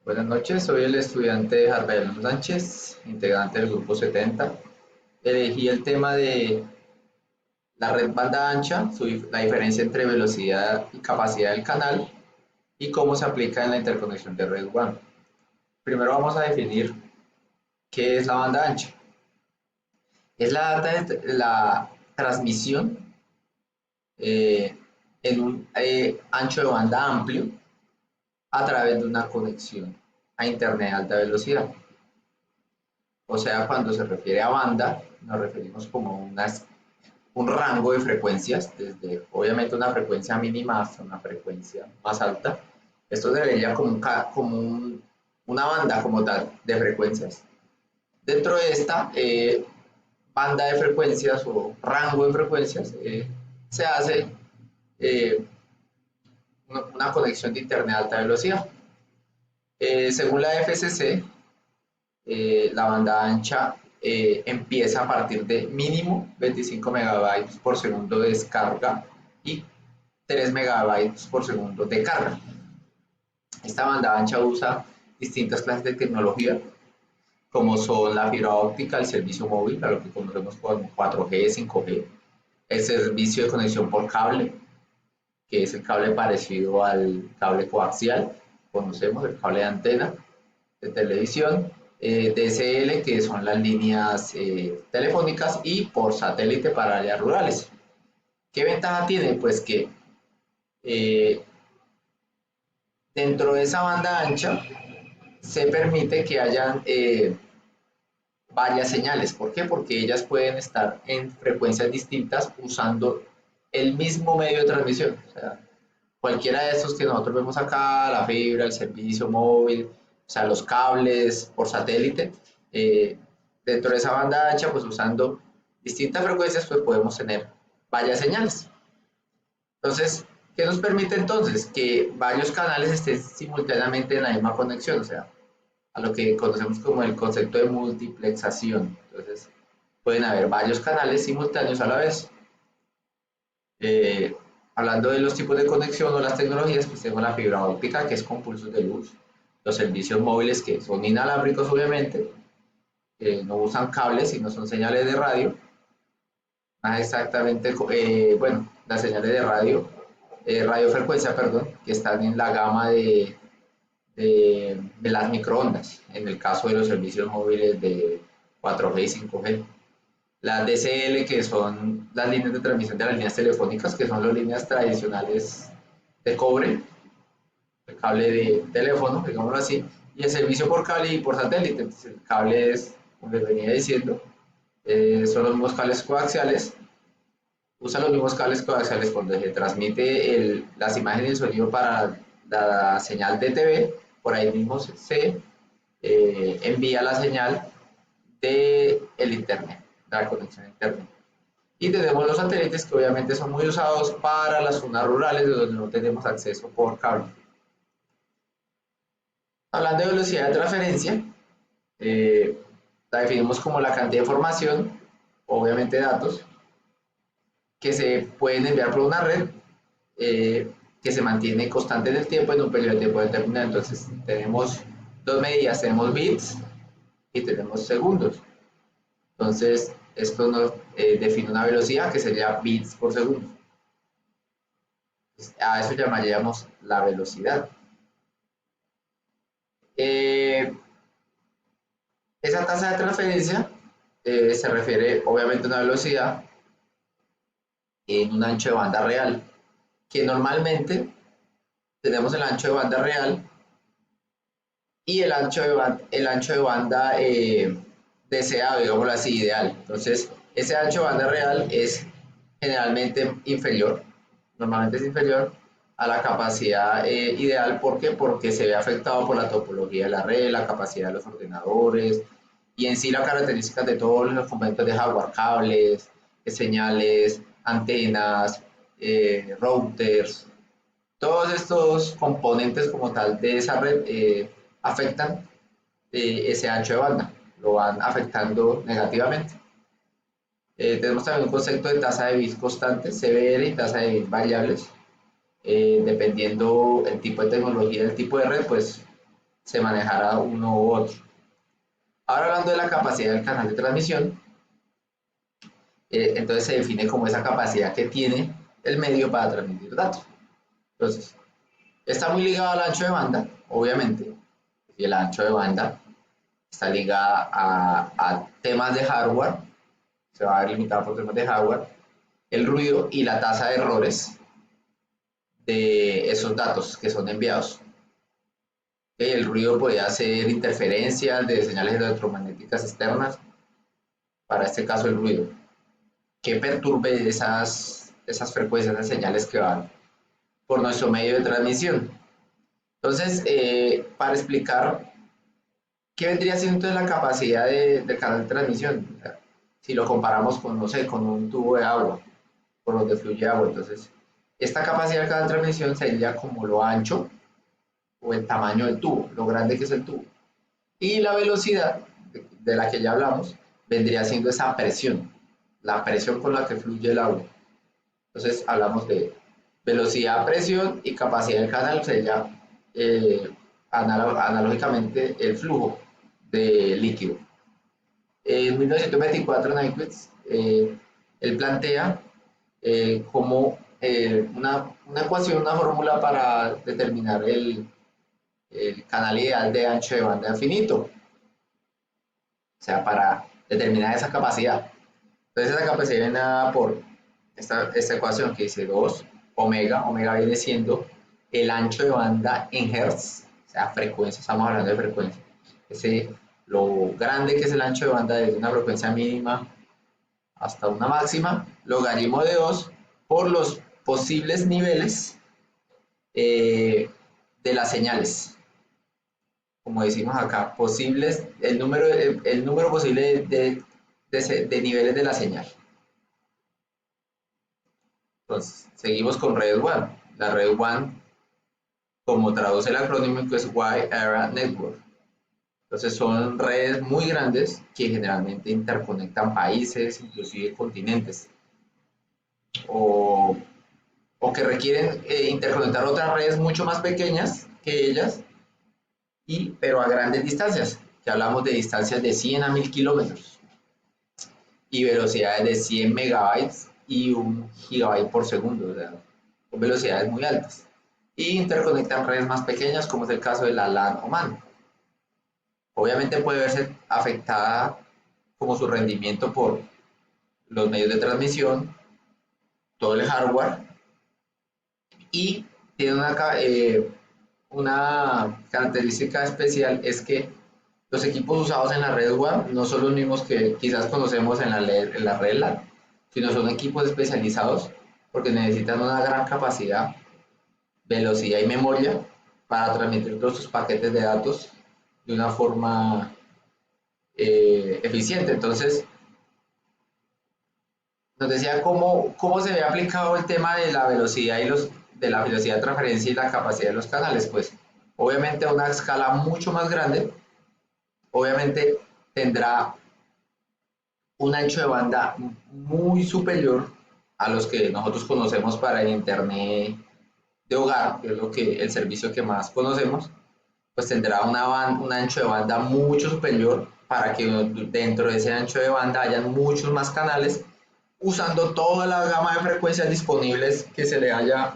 Buenas noches, soy el estudiante Jardael Sánchez, integrante del grupo 70. Elegí el tema de la red banda ancha, la diferencia entre velocidad y capacidad del canal y cómo se aplica en la interconexión de red WAN. Primero vamos a definir qué es la banda ancha. Es la transmisión eh, en un ancho de banda amplio a través de una conexión a internet de alta velocidad. O sea, cuando se refiere a banda, nos referimos como un rango de frecuencias, desde obviamente una frecuencia mínima hasta una frecuencia más alta. Esto se vería una banda como tal de frecuencias. Dentro de esta banda de frecuencias o rango de frecuencias se hace eh, una conexión de internet a alta velocidad. Según la FCC, la banda ancha empieza a partir de mínimo 25 megabytes por segundo de descarga y 3 megabytes por segundo de carga. Esta banda ancha usa distintas clases de tecnología, como son la fibra óptica, el servicio móvil, a lo que conocemos como 4G, 5G, el servicio de conexión por cable, que es el cable parecido al cable coaxial, conocemos el cable de antena, de televisión, DSL, que son las líneas telefónicas, y por satélite para áreas rurales. ¿Qué ventaja tiene? Pues que eh, dentro de esa banda ancha se permite que hayan varias señales. ¿Por qué? Porque ellas pueden estar en frecuencias distintas usando el mismo medio de transmisión. O sea, cualquiera de estos que nosotros vemos acá, la fibra, el servicio móvil, o sea, los cables por satélite, eh, dentro de esa banda ancha, pues usando distintas frecuencias, pues podemos tener varias señales. Entonces, ¿qué nos permite entonces? Que varios canales estén simultáneamente en la misma conexión, o sea, a lo que conocemos como el concepto de multiplexación. Entonces, pueden haber varios canales simultáneos a la vez. Eh, Hablando de los tipos de conexión o las tecnologías, pues tenemos la fibra óptica, que es con pulsos de luz, los servicios móviles, que son inalámbricos obviamente, que no usan cables, sino son señales de radio, más exactamente, bueno, las señales de radio, radiofrecuencia, perdón, que están en la gama de las microondas, en el caso de los servicios móviles de 4G y 5G. Las DSL, que son las líneas de transmisión de las líneas telefónicas, que son las líneas tradicionales de cobre, el cable de teléfono, digámoslo así, y el servicio por cable y por satélite. Entonces, el cable es, como les venía diciendo, son los mismos cables coaxiales, usa los mismos cables coaxiales cuando se transmite las imágenes y el sonido para la señal de TV, por ahí mismo se envía la señal del internet, de la conexión a internet. Y tenemos los satélites que obviamente son muy usados para las zonas rurales de donde no tenemos acceso por cable. Hablando de velocidad de transferencia, eh, la definimos como la cantidad de información, obviamente datos, que se pueden enviar por una red que se mantiene constante en el tiempo en un periodo de tiempo determinado. Entonces tenemos dos medidas, tenemos bits y tenemos segundos. Entonces esto nos define una velocidad que sería bits por segundo. A eso llamaríamos la velocidad. Eh, Esa tasa de transferencia se refiere obviamente a una velocidad en un ancho de banda real, que normalmente tenemos el ancho de banda real y el ancho de banda deseado, digámoslo así, ideal. Entonces, ese ancho de banda real es generalmente inferior, normalmente es inferior a la capacidad ideal. ¿Por qué? Porque se ve afectado por la topología de la red, la capacidad de los ordenadores y en sí las características de todos los componentes de hardware, cables, señales, antenas, routers. Todos estos componentes como tal de esa red afectan ese ancho de banda, lo van afectando negativamente. Tenemos también un concepto de tasa de bits constante, CBR, y tasa de bits variables. Dependiendo el tipo de tecnología, el tipo de red, pues se manejara uno u otro. Ahora hablando de la capacidad del canal de transmisión, entonces se define como esa capacidad que tiene el medio para transmitir datos. Entonces, está muy ligado al ancho de banda, obviamente, y el ancho de banda está ligada a temas de hardware, se va a ver limitado por temas de hardware, el ruido y la tasa de errores de esos datos que son enviados. El ruido podría ser interferencias de señales electromagnéticas externas, para este caso el ruido, que perturbe esas frecuencias de señales que van por nuestro medio de transmisión. Entonces, para explicar qué vendría siendo la capacidad del canal de transmisión, si lo comparamos con, no sé, con un tubo de agua, por donde fluye agua, entonces, esta capacidad del canal de transmisión sería como lo ancho o el tamaño del tubo, lo grande que es el tubo. Y la velocidad de la que ya hablamos vendría siendo esa presión, la presión con la que fluye el agua. Entonces hablamos de velocidad, presión y capacidad del canal, sería analógicamente el flujo de líquido. En 1924 Nyquist él plantea como una ecuación, una fórmula para determinar el canal ideal de ancho de banda finito, o sea, para determinar esa capacidad. Entonces esa capacidad viene dada por esta ecuación que dice 2 omega, omega viene siendo el ancho de banda en hertz, o sea, frecuencia, estamos hablando de frecuencia. Lo grande que es el ancho de banda desde una frecuencia mínima hasta una máxima, logaritmo de 2 por los posibles niveles de las señales. Como decimos acá, posibles, el número posible de niveles de la señal. Entonces, seguimos con Red One. La Red One, como traduce el acrónimo, es Wide Area Network. Entonces, son redes muy grandes que generalmente interconectan países, inclusive continentes, o, o que requieren interconectar otras redes mucho más pequeñas que ellas, pero a grandes distancias, que hablamos de distancias de 100 a 1000 kilómetros y velocidades de 100 megabytes y 1 gigabyte por segundo, o sea, con velocidades muy altas. Y interconectan redes más pequeñas, como es el caso de la LAN o MAN. Obviamente puede verse afectada como su rendimiento por los medios de transmisión, todo el hardware, y tiene una característica especial, es que los equipos usados en la red WAN no son los mismos que quizás conocemos en la red LAN, sino son equipos especializados porque necesitan una gran capacidad, velocidad y memoria para transmitir todos sus paquetes de datos de una forma eficiente. Entonces, nos decía cómo se ve aplicado el tema de la velocidad de la velocidad de transferencia y la capacidad de los canales. Pues obviamente a una escala mucho más grande, obviamente tendrá un ancho de banda muy superior a los que nosotros conocemos para el internet de hogar, que es el servicio que más conocemos, pues tendrá un ancho de banda mucho superior para que dentro de ese ancho de banda hayan muchos más canales usando toda la gama de frecuencias disponibles que se le haya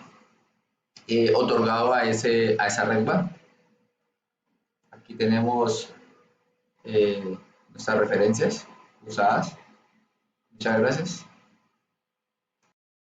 otorgado a esa red WAN. Aquí tenemos nuestras referencias usadas. Muchas gracias.